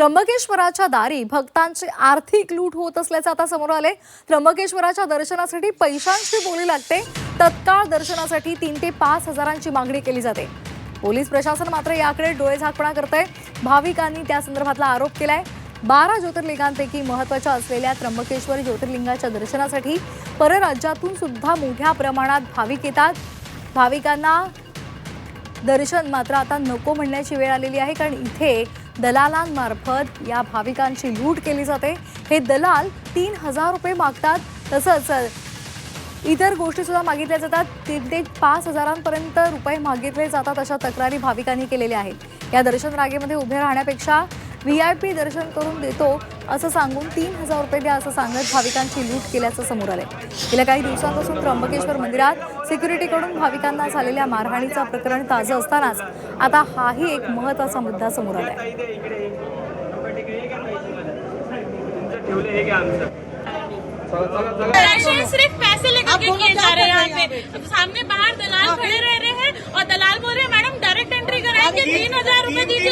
त्र्यंबकेश्वराच्या दारी भक्तांची आर्थिक लूट होत असल्याचे आता समोर आले। त्र्यंबकेश्वराच्या दर्शनासाठी पैशांची बोली लागते। तत्काळ दर्शनासाठी 3 ते 5 हजारांची मागणी केली जाते। पोलीस प्रशासन मात्र याकडे डोळेझाकपणा करते। भाविकांनी त्या संदर्भातला आरोप केलाय। 12 ज्योतिर्लिंगांपैकी महत्त्वाच्या असलेल्या त्र्यंबकेश्वर ज्योतिर्लिंगाच्या दर्शनासाठी परराज्यातून सुद्धा मोठ्या प्रमाणात भाविक येतात। भाविकांना दर्शन मात्र आता नको म्हणण्याची वेळ आलेली आहे, कारण इथे दलालांमार्फत या भाविकांची लूट केली जाते। हे दलाल 3000 रुपये मागतात, तसंच इतर गोष्टी सुद्धा मागितल्या जातात। 3 ते 5 हजारांपर्यंत रुपये मागितले जातात अशा तक्रारी भाविकांनी केलेल्या आहेत। या दर्शन रांगेमध्ये उभे राहण्यापेक्षा VIP दर्शन करून देतो असं सांगून 3000 रुपये द्या असं सांगत भाविकांची लूट केल्याचं समोर आलंय। गेल्या काही दिवसांपासून त्र्यंबकेश्वर मंदिरात सिक्युरिटीकडून भाविकांना झालेल्या मारहाणीचं प्रकरण ताजं असतानाच आता हाही एक महत्त्वाचा मुद्दा समोर आलाय। सिर्फ पैसे लेकर के किए जा रहे हैं। यहाँ पे सामने बाहर दलाल खड़े रह रहे हैं और दलाल बोल रहे हैं मैडम डायरेक्ट एंट्री कराएंगे, 3000 रुपए दीजिए।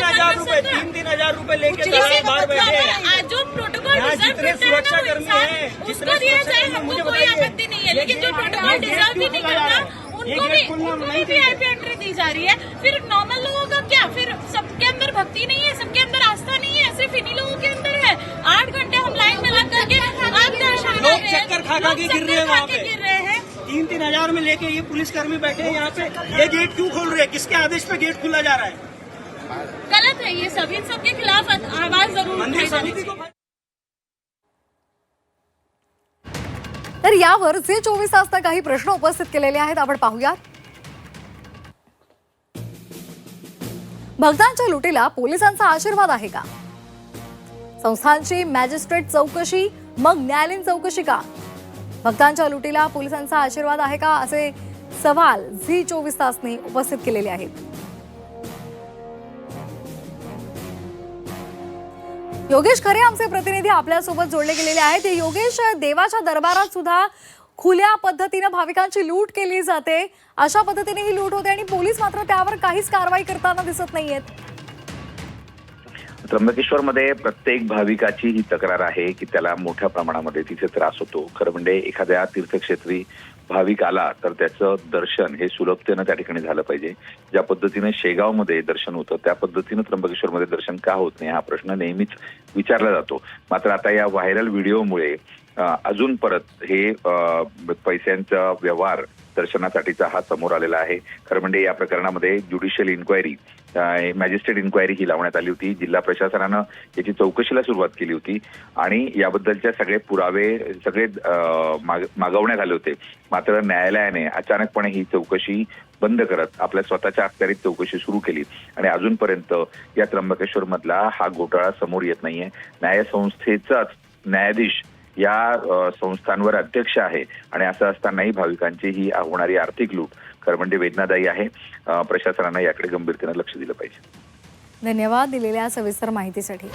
3,000 रुपए लेके बाहर बैठे। जो प्रोटोकॉल सुरक्षा कर्मी है उसको दिया जाए, हमको कोई आपत्ति नहीं है, लेकिन जो प्रोटोकॉल डिजर्व भी नहीं करता उनको भी VIP एंट्री दी जा रही है। फिर नॉर्मल लोगों का क्या? फिर सबके अंदर भक्ति नहीं है, सबके अंदर आस्था नहीं है, सिर्फ इन्हीं लोगों के अंदर है। 8 घंटे हम लाइन में लग करके आप दर्शन लोग चक्कर खा के गिर रहे हैं वहाँ पे। 3-3 हजार में लेके ये पुलिसकर्मी बैठे हैं यहाँ पे। ये गेट क्यों खोल रहे हैं? किसके आदेश पे गेट खुला जा रहा है? गलत है ये सब। इन सबके खिलाफ आवाज जरूर मंदिर समिति को तर यावर जे 24 तासना काही प्रश्न उपस्थित केलेले आहेत, आपण पाहूयात। भक्तांच्या लुटीला पोलिसांचा आशीर्वाद आहे का? संस्थांची मॅजिस्ट्रेट चौकशी मग न्यायालयीन चौकशी का? भक्तांच्या लुटीला पोलिसांचा आशीर्वाद आहे का, असे सवाल झी 24 तासने उपस्थित केलेले आहेत। योगेश खरे आमचे प्रतिनिधी आपल्यासोबत जोडले गेलेले आहेत। योगेश, देवाच्या दरबारात सुद्धा खुल्या पद्धतीने भाविकांची लूट केली जाते, अशा पद्धतीने ही लूट होते आणि पोलीस मात्र त्यावर काहीच कारवाई करताना दिसत नाहीयेत। त्र्यंबकेश्वरमध्ये प्रत्येक भाविकाची ही तक्रार आहे की त्याला मोठ्या प्रमाणामध्ये तिथे त्रास होतो। खरं म्हणजे एखाद्या तीर्थक्षेत्री भाविक आला तर त्याचं दर्शन हे सुलभतेनं त्या ठिकाणी झालं पाहिजे। ज्या पद्धतीने शेगावमध्ये दर्शन होतं त्या पद्धतीनं त्र्यंबकेश्वरमध्ये दर्शन का होत नाही हा प्रश्न नेहमीच विचारला जातो। मात्र आता या व्हायरल व्हिडिओमुळे अजून परत हे पैशांचा व्यवहार दर्शनासाठीचा हा समोर आलेला आहे। खरं म्हणजे या प्रकरणामध्ये ज्युडिशियल इन्क्वायरी मॅजिस्ट्रेट इन्क्वायरी ही लावण्यात आली होती। जिल्हा प्रशासनानं याची चौकशीला सुरुवात केली होती आणि याबद्दलचे सगळे पुरावे सगळे मागवण्यात आले होते। मात्र न्यायालयाने अचानकपणे ही चौकशी बंद करत आपल्या स्वतःच्या अखत्यारीत चौकशी सुरू केली आणि अजूनपर्यंत या त्र्यंबकेश्वर मधला हा घोटाळा समोर येत नाहीये। न्यायसंस्थेचाच न्यायाधीश या संस्थांवर अध्यक्ष आहे आणि असं असतानाही भाविकांची ही होणारी आर्थिक लूट खरं म्हणजे वेदनादायी आहे। प्रशासनानं याकडे गंभीरतेने लक्ष दिलं पाहिजे। धन्यवाद दिलेल्या सविस्तर माहितीसाठी।